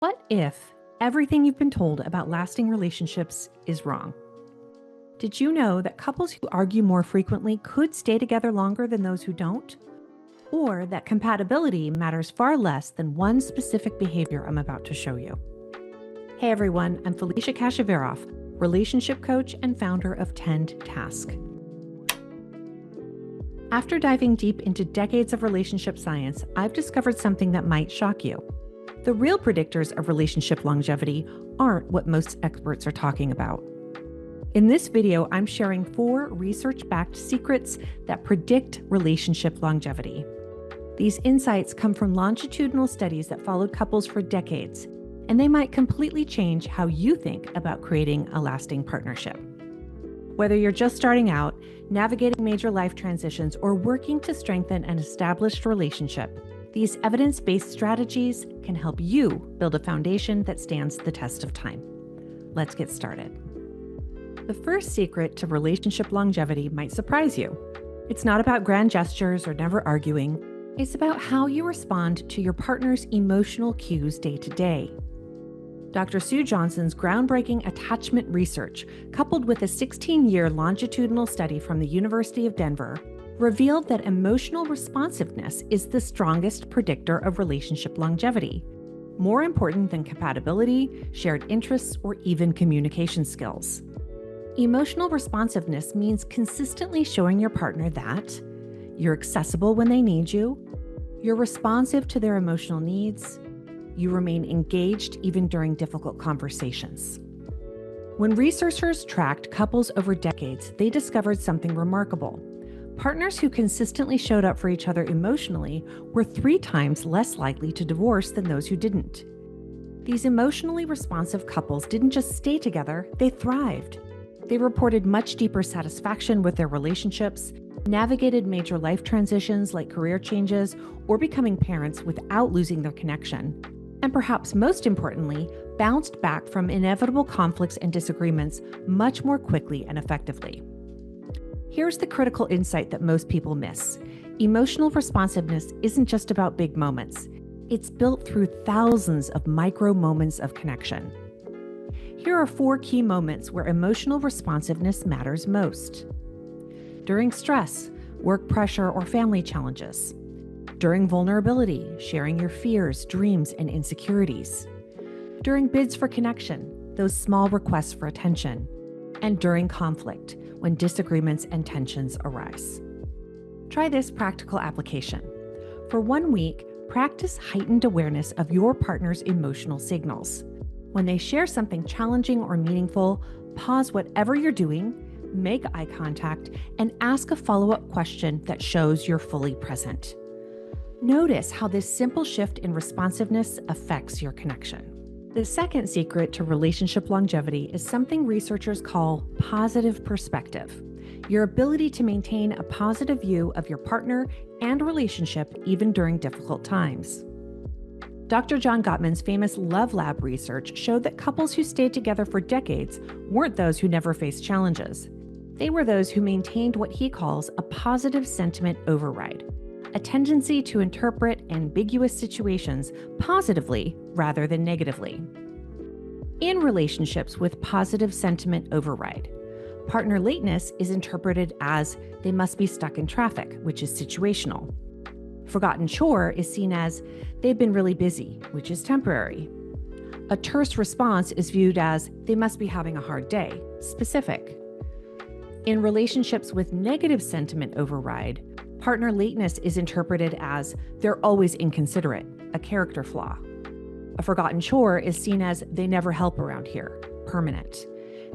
What if everything you've been told about lasting relationships is wrong? Did you know that couples who argue more frequently could stay together longer than those who don't? Or that compatibility matters far less than one specific behavior I'm about to show you? Hey everyone, I'm Felicia Kashaveroff, relationship coach and founder of Tend Task. After diving deep into decades of relationship science, I've discovered something that might shock you. The real predictors of relationship longevity aren't what most experts are talking about. In this video, I'm sharing 4 research-backed secrets that predict relationship longevity. These insights come from longitudinal studies that followed couples for decades, and they might completely change how you think about creating a lasting partnership. Whether you're just starting out, navigating major life transitions, or working to strengthen an established relationship, these evidence-based strategies can help you build a foundation that stands the test of time. Let's get started. The first secret to relationship longevity might surprise you. It's not about grand gestures or never arguing. It's about how you respond to your partner's emotional cues day to day. Dr. Sue Johnson's groundbreaking attachment research, coupled with a 16-year longitudinal study from the University of Denver, revealed that emotional responsiveness is the strongest predictor of relationship longevity, more important than compatibility, shared interests, or even communication skills. Emotional responsiveness means consistently showing your partner that you're accessible when they need you, you're responsive to their emotional needs, you remain engaged even during difficult conversations. When researchers tracked couples over decades, they discovered something remarkable. Partners who consistently showed up for each other emotionally were 3 times less likely to divorce than those who didn't. These emotionally responsive couples didn't just stay together, they thrived. They reported much deeper satisfaction with their relationships, navigated major life transitions like career changes or becoming parents without losing their connection, and perhaps most importantly, bounced back from inevitable conflicts and disagreements much more quickly and effectively. Here's the critical insight that most people miss. Emotional responsiveness isn't just about big moments. It's built through thousands of micro moments of connection. Here are 4 key moments where emotional responsiveness matters most. During stress, work pressure, or family challenges. During vulnerability, sharing your fears, dreams, and insecurities. During bids for connection, those small requests for attention. And during conflict, when disagreements and tensions arise. Try this practical application. For 1 week, practice heightened awareness of your partner's emotional signals. When they share something challenging or meaningful, pause whatever you're doing, make eye contact, and ask a follow-up question that shows you're fully present. Notice how this simple shift in responsiveness affects your connection. The second secret to relationship longevity is something researchers call positive perspective, your ability to maintain a positive view of your partner and relationship even during difficult times. Dr. John Gottman's famous Love Lab research showed that couples who stayed together for decades weren't those who never faced challenges. They were those who maintained what he calls a positive sentiment override, a tendency to interpret ambiguous situations positively rather than negatively. In relationships with positive sentiment override, partner lateness is interpreted as they must be stuck in traffic, which is situational. Forgotten chore is seen as they've been really busy, which is temporary. A terse response is viewed as they must be having a hard day, specific. In relationships with negative sentiment override, partner lateness is interpreted as they're always inconsiderate, a character flaw. A forgotten chore is seen as they never help around here, permanent.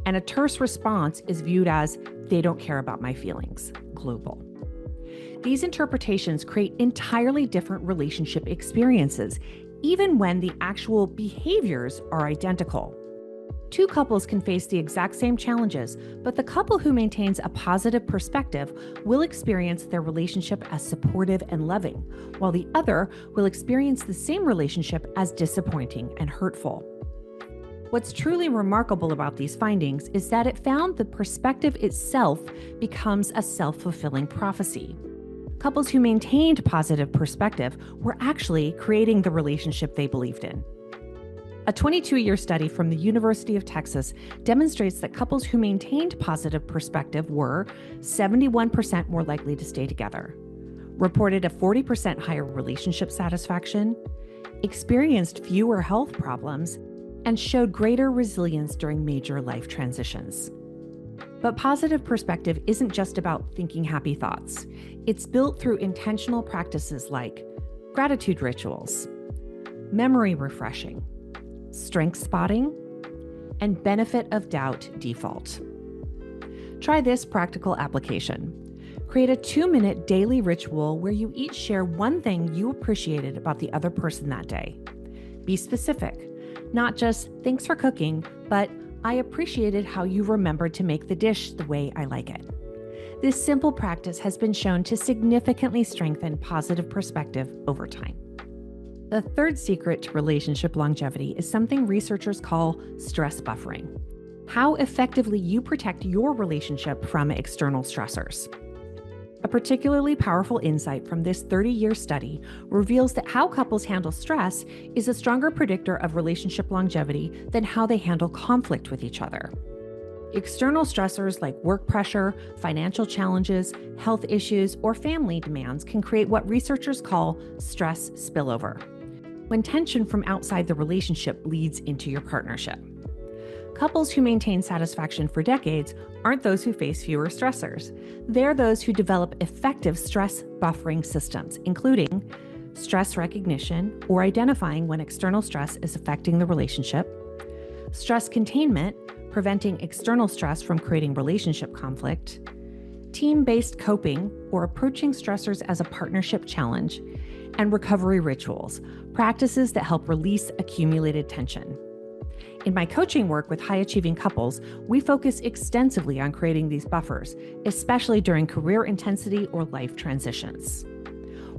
And a terse response is viewed as they don't care about my feelings, global. These interpretations create entirely different relationship experiences, even when the actual behaviors are identical. 2 couples can face the exact same challenges, but the couple who maintains a positive perspective will experience their relationship as supportive and loving, while the other will experience the same relationship as disappointing and hurtful. What's truly remarkable about these findings is that it found the perspective itself becomes a self-fulfilling prophecy. Couples who maintained positive perspective were actually creating the relationship they believed in. A 22-year study from the University of Texas demonstrates that couples who maintained positive perspective were 71% more likely to stay together, reported a 40% higher relationship satisfaction, experienced fewer health problems, and showed greater resilience during major life transitions. But positive perspective isn't just about thinking happy thoughts. It's built through intentional practices like gratitude rituals, memory refreshing, strength spotting, and benefit of doubt default. Try this practical application. Create a 2-minute daily ritual where you each share one thing you appreciated about the other person that day. Be specific, not just thanks for cooking, but I appreciated how you remembered to make the dish the way I like it. This simple practice has been shown to significantly strengthen positive perspective over time. The third secret to relationship longevity is something researchers call stress buffering. How effectively you protect your relationship from external stressors. A particularly powerful insight from this 30-year study reveals that how couples handle stress is a stronger predictor of relationship longevity than how they handle conflict with each other. External stressors like work pressure, financial challenges, health issues, or family demands can create what researchers call stress spillover, when tension from outside the relationship bleeds into your partnership. Couples who maintain satisfaction for decades aren't those who face fewer stressors. They're those who develop effective stress buffering systems, including stress recognition or identifying when external stress is affecting the relationship, stress containment, preventing external stress from creating relationship conflict, team-based coping or approaching stressors as a partnership challenge, and recovery rituals, practices that help release accumulated tension. In my coaching work with high-achieving couples, we focus extensively on creating these buffers, especially during career intensity or life transitions.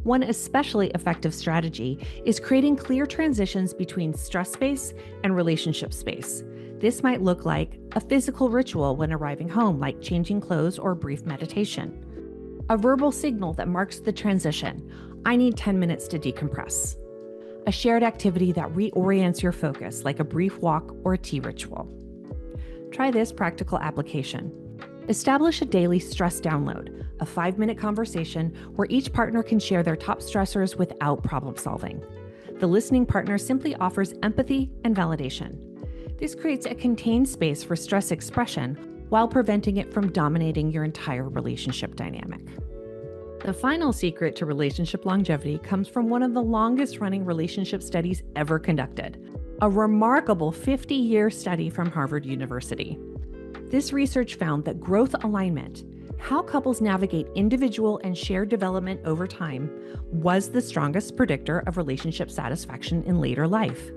One especially effective strategy is creating clear transitions between stress space and relationship space. This might look like a physical ritual when arriving home, like changing clothes or a brief meditation. A verbal signal that marks the transition. I need 10 minutes to decompress. A shared activity that reorients your focus, like a brief walk or a tea ritual. Try this practical application. Establish a daily stress download, a 5-minute conversation where each partner can share their top stressors without problem solving. The listening partner simply offers empathy and validation. This creates a contained space for stress expression while preventing it from dominating your entire relationship dynamic. The final secret to relationship longevity comes from one of the longest-running relationship studies ever conducted, a remarkable 50-year study from Harvard University. This research found that growth alignment, how couples navigate individual and shared development over time, was the strongest predictor of relationship satisfaction in later life.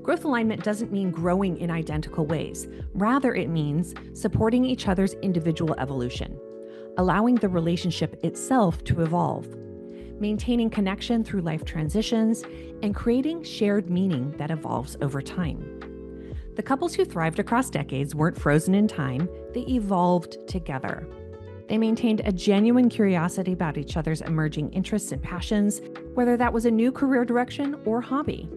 Growth alignment doesn't mean growing in identical ways. Rather, it means supporting each other's individual evolution, allowing the relationship itself to evolve, maintaining connection through life transitions, and creating shared meaning that evolves over time. The couples who thrived across decades weren't frozen in time, they evolved together. They maintained a genuine curiosity about each other's emerging interests and passions, whether that was a new career direction or hobby.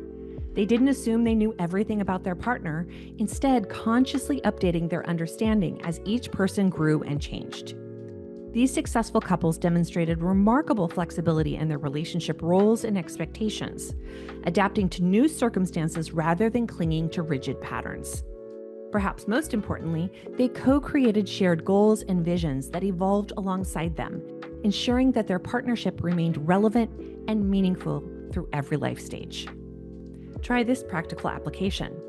They didn't assume they knew everything about their partner, instead consciously updating their understanding as each person grew and changed. These successful couples demonstrated remarkable flexibility in their relationship roles and expectations, adapting to new circumstances rather than clinging to rigid patterns. Perhaps most importantly, they co-created shared goals and visions that evolved alongside them, ensuring that their partnership remained relevant and meaningful through every life stage. Try this practical application.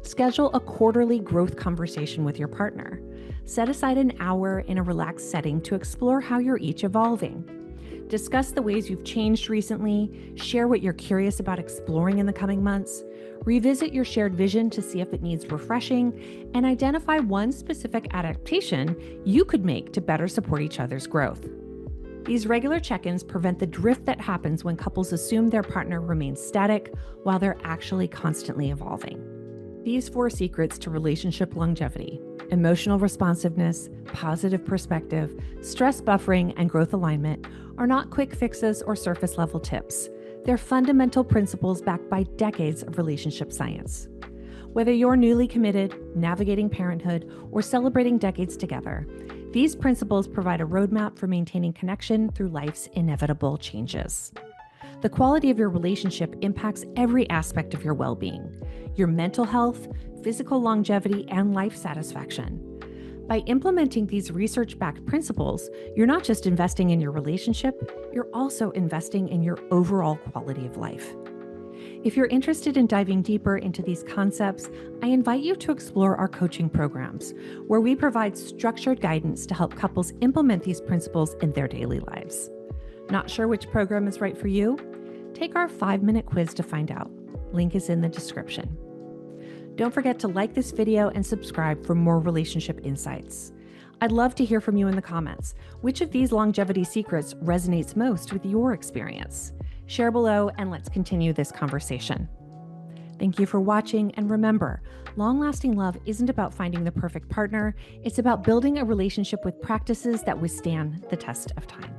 Schedule a quarterly growth conversation with your partner. Set aside an hour in a relaxed setting to explore how you're each evolving. Discuss the ways you've changed recently, share what you're curious about exploring in the coming months, revisit your shared vision to see if it needs refreshing, and identify one specific adaptation you could make to better support each other's growth. These regular check-ins prevent the drift that happens when couples assume their partner remains static while they're actually constantly evolving. These 4 secrets to relationship longevity: emotional responsiveness, positive perspective, stress buffering, and growth alignment are not quick fixes or surface-level tips. They're fundamental principles backed by decades of relationship science. Whether you're newly committed, navigating parenthood, or celebrating decades together, these principles provide a roadmap for maintaining connection through life's inevitable changes. The quality of your relationship impacts every aspect of your well-being, your mental health, physical longevity, and life satisfaction. By implementing these research-backed principles, you're not just investing in your relationship, you're also investing in your overall quality of life. If you're interested in diving deeper into these concepts, I invite you to explore our coaching programs, where we provide structured guidance to help couples implement these principles in their daily lives. Not sure which program is right for you? Take our 5-minute quiz to find out. Link is in the description. Don't forget to like this video and subscribe for more relationship insights. I'd love to hear from you in the comments. Which of these longevity secrets resonates most with your experience? Share below and let's continue this conversation. Thank you for watching, and remember, long-lasting love isn't about finding the perfect partner, it's about building a relationship with practices that withstand the test of time.